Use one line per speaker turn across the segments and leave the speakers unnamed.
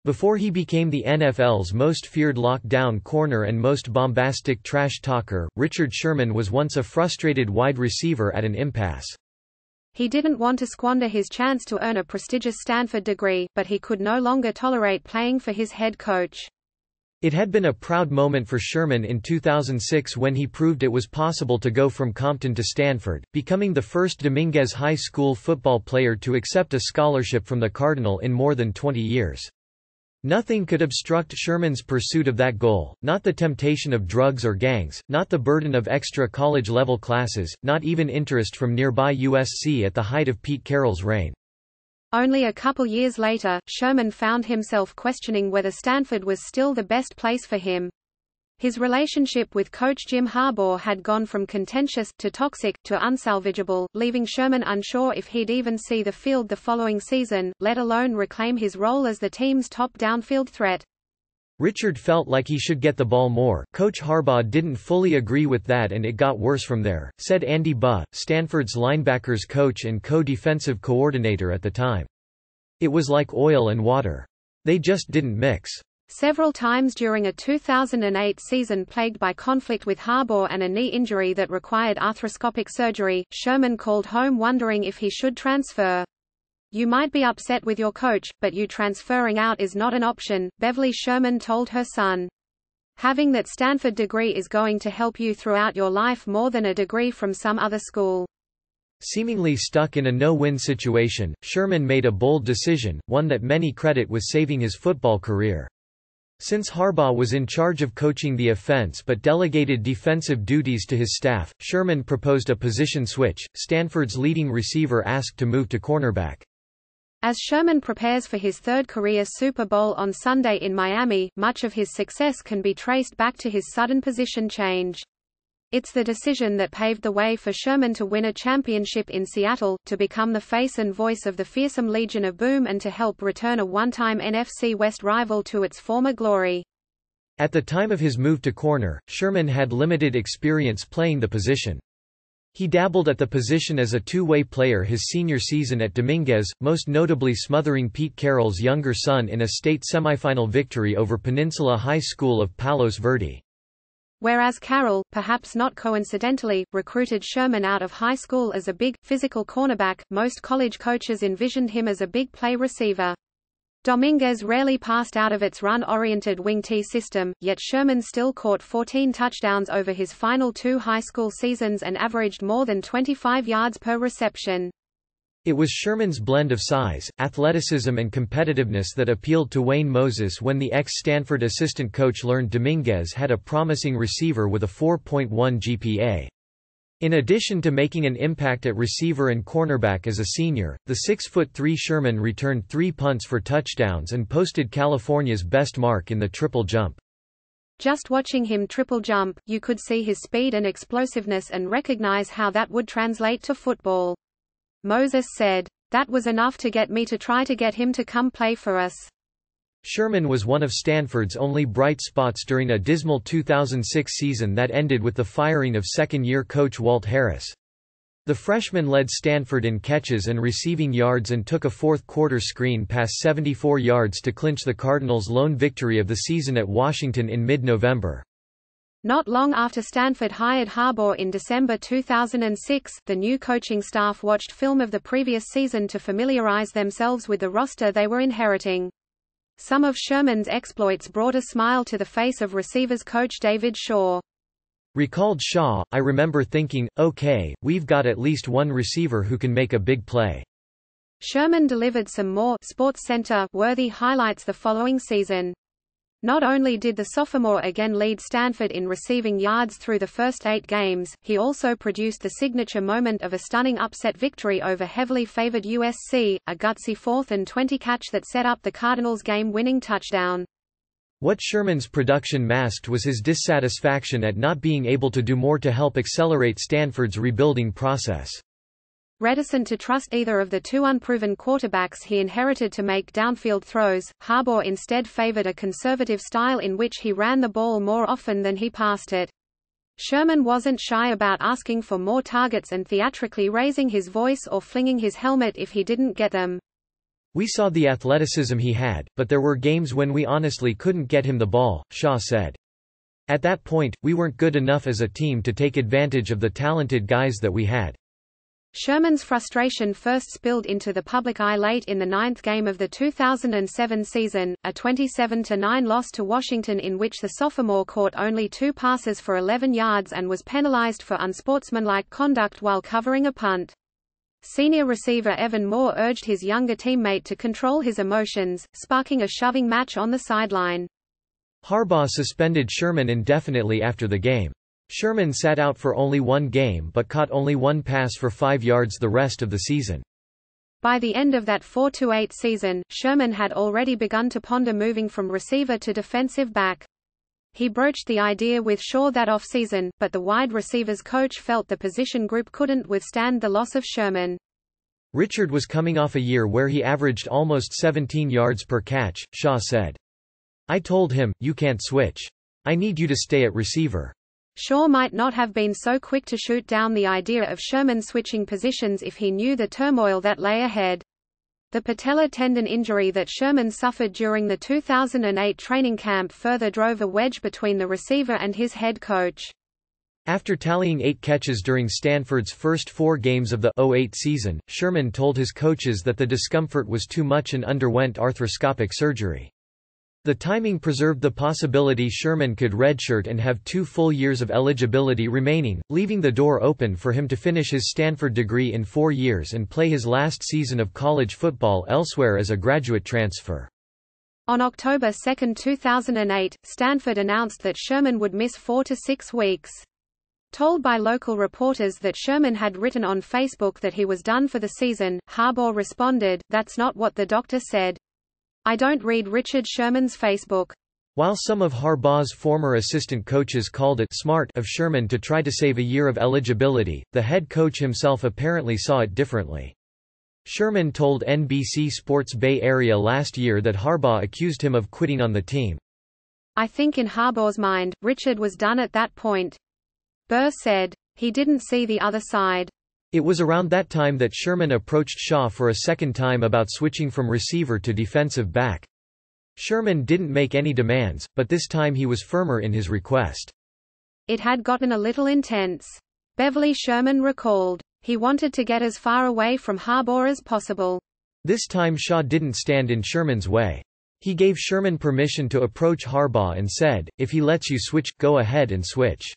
Before he became the NFL's most feared lockdown corner and most bombastic trash talker, Richard Sherman was once a frustrated wide receiver at an impasse.
He didn't want to squander his chance to earn a prestigious Stanford degree, but he could no longer tolerate playing for his head coach.
It had been a proud moment for Sherman in 2006 when he proved it was possible to go from Compton to Stanford, becoming the first Dominguez High School football player to accept a scholarship from the Cardinal in more than 20 years. Nothing could obstruct Sherman's pursuit of that goal, not the temptation of drugs or gangs, not the burden of extra college-level classes, not even interest from nearby USC at the height of Pete Carroll's reign.
Only a couple years later, Sherman found himself questioning whether Stanford was still the best place for him. His relationship with coach Jim Harbaugh had gone from contentious, to toxic, to unsalvageable, leaving Sherman unsure if he'd even see the field the following season, let alone reclaim his role as the team's top downfield threat.
Richard felt like he should get the ball more. Coach Harbaugh didn't fully agree with that, and it got worse from there, said Andy Buh, Stanford's linebackers coach and co-defensive coordinator at the time. It was like oil and water. They just didn't mix.
Several times during a 2008 season plagued by conflict with Harbaugh and a knee injury that required arthroscopic surgery, Sherman called home wondering if he should transfer. "You might be upset with your coach, but you transferring out is not an option," Beverly Sherman told her son. "Having that Stanford degree is going to help you throughout your life more than a degree from some other school."
Seemingly stuck in a no-win situation, Sherman made a bold decision, one that many credit with saving his football career. Since Harbaugh was in charge of coaching the offense but delegated defensive duties to his staff, Sherman proposed a position switch. Stanford's leading receiver asked to move to cornerback.
As Sherman prepares for his third career Super Bowl on Sunday in Miami, much of his success can be traced back to his sudden position change. It's the decision that paved the way for Sherman to win a championship in Seattle, to become the face and voice of the fearsome Legion of Boom, and to help return a one-time NFC West rival to its former glory.
At the time of his move to corner, Sherman had limited experience playing the position. He dabbled at the position as a two-way player his senior season at Dominguez, most notably smothering Pete Carroll's younger son in a state semifinal victory over Peninsula High School of Palos Verdes.
Whereas Carroll, perhaps not coincidentally, recruited Sherman out of high school as a big, physical cornerback, most college coaches envisioned him as a big play receiver. Dominguez rarely passed out of its run-oriented wing T system, yet Sherman still caught 14 touchdowns over his final 2 high school seasons and averaged more than 25 yards per reception.
It was Sherman's blend of size, athleticism and competitiveness that appealed to Wayne Moses when the ex-Stanford assistant coach learned Dominguez had a promising receiver with a 4.1 GPA. In addition to making an impact at receiver and cornerback as a senior, the 6'3" Sherman returned 3 punts for touchdowns and posted California's best mark in the triple jump.
Just watching him triple jump, you could see his speed and explosiveness and recognize how that would translate to football. Moses said, "That was enough to get me to try to get him to come play for us."
Sherman was one of Stanford's only bright spots during a dismal 2006 season that ended with the firing of second-year coach Walt Harris. The freshman led Stanford in catches and receiving yards and took a fourth-quarter screen pass 74 yards to clinch the Cardinals' lone victory of the season at Washington in mid-November.
Not long after Stanford hired Harbaugh in December 2006, the new coaching staff watched film of the previous season to familiarize themselves with the roster they were inheriting. Some of Sherman's exploits brought a smile to the face of receivers coach David Shaw.
Recalled Shaw, "I remember thinking, okay, we've got at least one receiver who can make a big play."
Sherman delivered some more SportsCenter-worthy highlights the following season. Not only did the sophomore again lead Stanford in receiving yards through the first 8 games, he also produced the signature moment of a stunning upset victory over heavily favored USC, a gutsy 4th and 20 catch that set up the Cardinals' game-winning touchdown.
What Sherman's production masked was his dissatisfaction at not being able to do more to help accelerate Stanford's rebuilding process.
Reticent to trust either of the 2 unproven quarterbacks he inherited to make downfield throws, Harbaugh instead favored a conservative style in which he ran the ball more often than he passed it. Sherman wasn't shy about asking for more targets and theatrically raising his voice or flinging his helmet if he didn't get them.
"We saw the athleticism he had, but there were games when we honestly couldn't get him the ball," Shaw said. "At that point, we weren't good enough as a team to take advantage of the talented guys that we had."
Sherman's frustration first spilled into the public eye late in the ninth game of the 2007 season, a 27-9 loss to Washington in which the sophomore caught only 2 passes for 11 yards and was penalized for unsportsmanlike conduct while covering a punt. Senior receiver Evan Moore urged his younger teammate to control his emotions, sparking a shoving match on the sideline.
Harbaugh suspended Sherman indefinitely after the game. Sherman sat out for only 1 game but caught only 1 pass for 5 yards the rest of the season.
By the end of that 4-8 season, Sherman had already begun to ponder moving from receiver to defensive back. He broached the idea with Shaw that off-season, but the wide receivers coach felt the position group couldn't withstand the loss of Sherman.
Richard was coming off a year where he averaged almost 17 yards per catch, Shaw said. "I told him, you can't switch. I need you to stay at receiver."
Shaw might not have been so quick to shoot down the idea of Sherman switching positions if he knew the turmoil that lay ahead. The patellar tendon injury that Sherman suffered during the 2008 training camp further drove a wedge between the receiver and his head coach.
After tallying 8 catches during Stanford's first 4 games of the 2008 season, Sherman told his coaches that the discomfort was too much and underwent arthroscopic surgery. The timing preserved the possibility Sherman could redshirt and have 2 full years of eligibility remaining, leaving the door open for him to finish his Stanford degree in 4 years and play his last season of college football elsewhere as a graduate transfer.
On October 2, 2008, Stanford announced that Sherman would miss 4 to 6 weeks. Told by local reporters that Sherman had written on Facebook that he was done for the season, Harbaugh responded, "That's not what the doctor said. I don't read Richard Sherman's Facebook."
While some of Harbaugh's former assistant coaches called it smart of Sherman to try to save a year of eligibility, the head coach himself apparently saw it differently. Sherman told NBC Sports Bay Area last year that Harbaugh accused him of quitting on the team.
"I think in Harbaugh's mind, Richard was done at that point." Burr said. He didn't see the other side.
It was around that time that Sherman approached Shaw for a second time about switching from receiver to defensive back. Sherman didn't make any demands, but this time he was firmer in his request.
"It had gotten a little intense," Beverly Sherman recalled. He wanted to get as far away from Harbaugh as possible.
This time Shaw didn't stand in Sherman's way. He gave Sherman permission to approach Harbaugh and said, "If he lets you switch, go ahead and switch."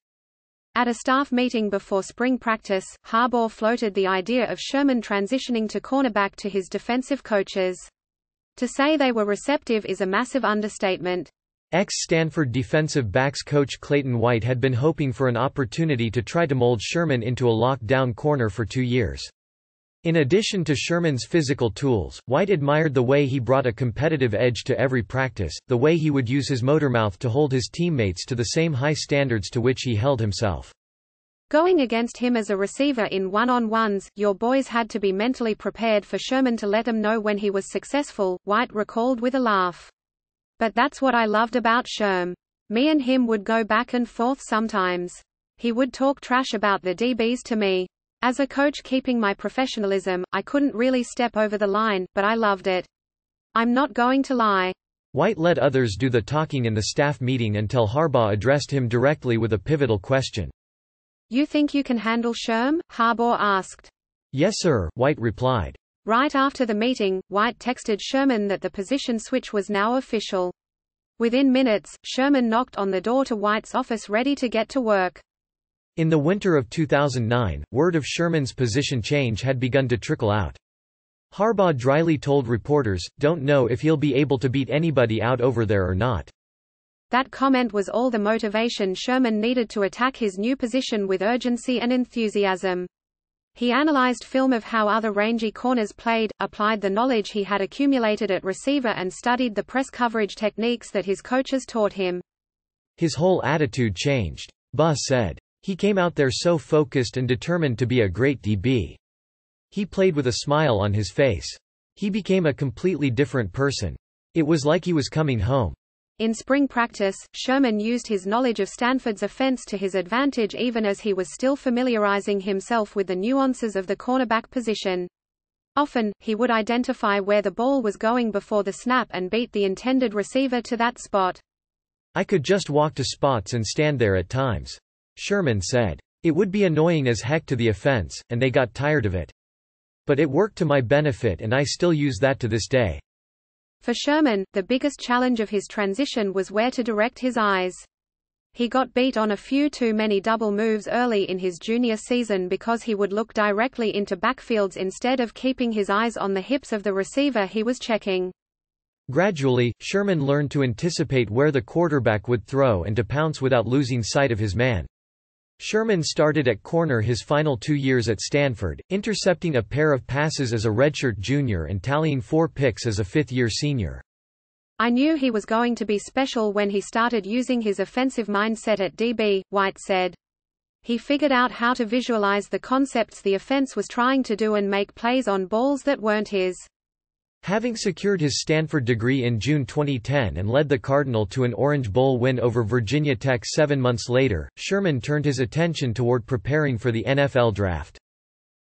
At a staff meeting before spring practice, Harbaugh floated the idea of Sherman transitioning to cornerback to his defensive coaches. To say they were receptive is a massive understatement.
Ex-Stanford defensive backs coach Clayton White had been hoping for an opportunity to try to mold Sherman into a lockdown corner for 2 years. In addition to Sherman's physical tools, White admired the way he brought a competitive edge to every practice, the way he would use his motormouth to hold his teammates to the same high standards to which he held himself.
Going against him as a receiver in one-on-ones, your boys had to be mentally prepared for Sherman to let them know when he was successful, White recalled with a laugh. "But that's what I loved about Sherm. Me and him would go back and forth sometimes. He would talk trash about the DBs to me. As a coach keeping my professionalism, I couldn't really step over the line, but I loved it. I'm not going to lie."
White let others do the talking in the staff meeting until Harbaugh addressed him directly with a pivotal question.
"You think you can handle Sherm?" Harbaugh asked.
"Yes sir," White replied.
Right after the meeting, White texted Sherman that the position switch was now official. Within minutes, Sherman knocked on the door to White's office ready to get to work.
In the winter of 2009, word of Sherman's position change had begun to trickle out. Harbaugh dryly told reporters, "Don't know if he'll be able to beat anybody out over there or not."
That comment was all the motivation Sherman needed to attack his new position with urgency and enthusiasm. He analyzed film of how other rangy corners played, applied the knowledge he had accumulated at receiver and studied the press coverage techniques that his coaches taught him.
His whole attitude changed. Buh said. He came out there so focused and determined to be a great DB. He played with a smile on his face. He became a completely different person. It was like he was coming home.
In spring practice, Sherman used his knowledge of Stanford's offense to his advantage even as he was still familiarizing himself with the nuances of the cornerback position. Often, he would identify where the ball was going before the snap and beat the intended receiver to that spot.
"I could just walk to spots and stand there at times," Sherman said. "It would be annoying as heck to the offense, and they got tired of it. But it worked to my benefit and I still use that to this day."
For Sherman, the biggest challenge of his transition was where to direct his eyes. He got beat on a few too many double moves early in his junior season because he would look directly into backfields instead of keeping his eyes on the hips of the receiver he was checking.
Gradually, Sherman learned to anticipate where the quarterback would throw and to pounce without losing sight of his man. Sherman started at corner his final 2 years at Stanford, intercepting a pair of passes as a redshirt junior and tallying 4 picks as a fifth-year senior.
"I knew he was going to be special when he started using his offensive mindset at DB," White said. "He figured out how to visualize the concepts the offense was trying to do and make plays on balls that weren't his."
Having secured his Stanford degree in June 2010 and led the Cardinal to an Orange Bowl win over Virginia Tech 7 months later, Sherman turned his attention toward preparing for the NFL draft.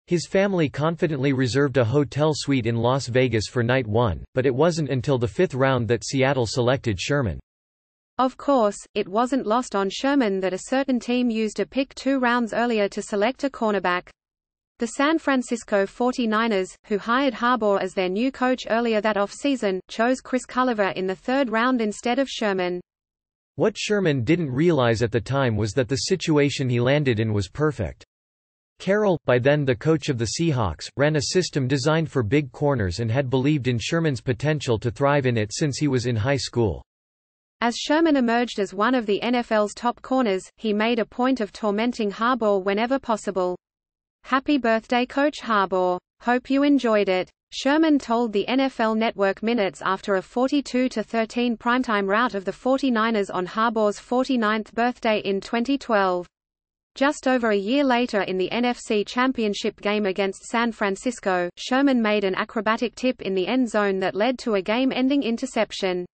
His family confidently reserved a hotel suite in Las Vegas for night 1, but it wasn't until the 5th round that Seattle selected Sherman.
Of course, it wasn't lost on Sherman that a certain team used a pick 2 rounds earlier to select a cornerback. The San Francisco 49ers, who hired Harbaugh as their new coach earlier that offseason, chose Chris Culliver in the 3rd round instead of Sherman.
What Sherman didn't realize at the time was that the situation he landed in was perfect. Carroll, by then the coach of the Seahawks, ran a system designed for big corners and had believed in Sherman's potential to thrive in it since he was in high school.
As Sherman emerged as one of the NFL's top corners, he made a point of tormenting Harbaugh whenever possible. "Happy birthday, Coach Harbaugh. Hope you enjoyed it," Sherman told the NFL Network minutes after a 42-13 primetime rout of the 49ers on Harbaugh's 49th birthday in 2012. Just over a year later in the NFC Championship game against San Francisco, Sherman made an acrobatic tip in the end zone that led to a game-ending interception.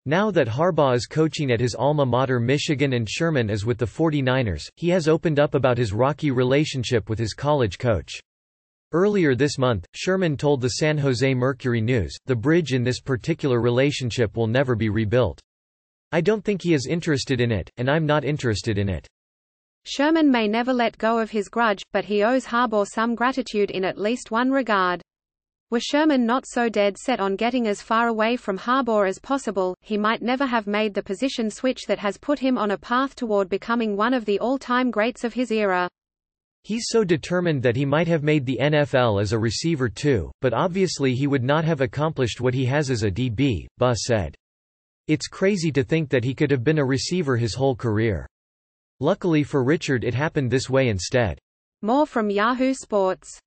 Now that Harbaugh is coaching at his alma mater Michigan and Sherman is with the 49ers, he has opened up about his rocky relationship with his college coach. Earlier this month, Sherman told the San Jose Mercury News, "The bridge in this particular relationship will never be rebuilt. I don't think he is interested in it, and I'm not interested in it." Sherman
may never let go of his grudge, but he owes Harbaugh some gratitude in at least one regard. Were Sherman not so dead set on getting as far away from Harbaugh as possible, he might never have made the position switch that has put him on a path toward becoming one of the all-time greats of his era.
He's so determined that he might have made the NFL as a receiver too, but obviously he would not have accomplished what he has as a DB, Buh said. "It's crazy to think that he could have been a receiver his whole career. Luckily for Richard it happened this way instead." More from Yahoo Sports.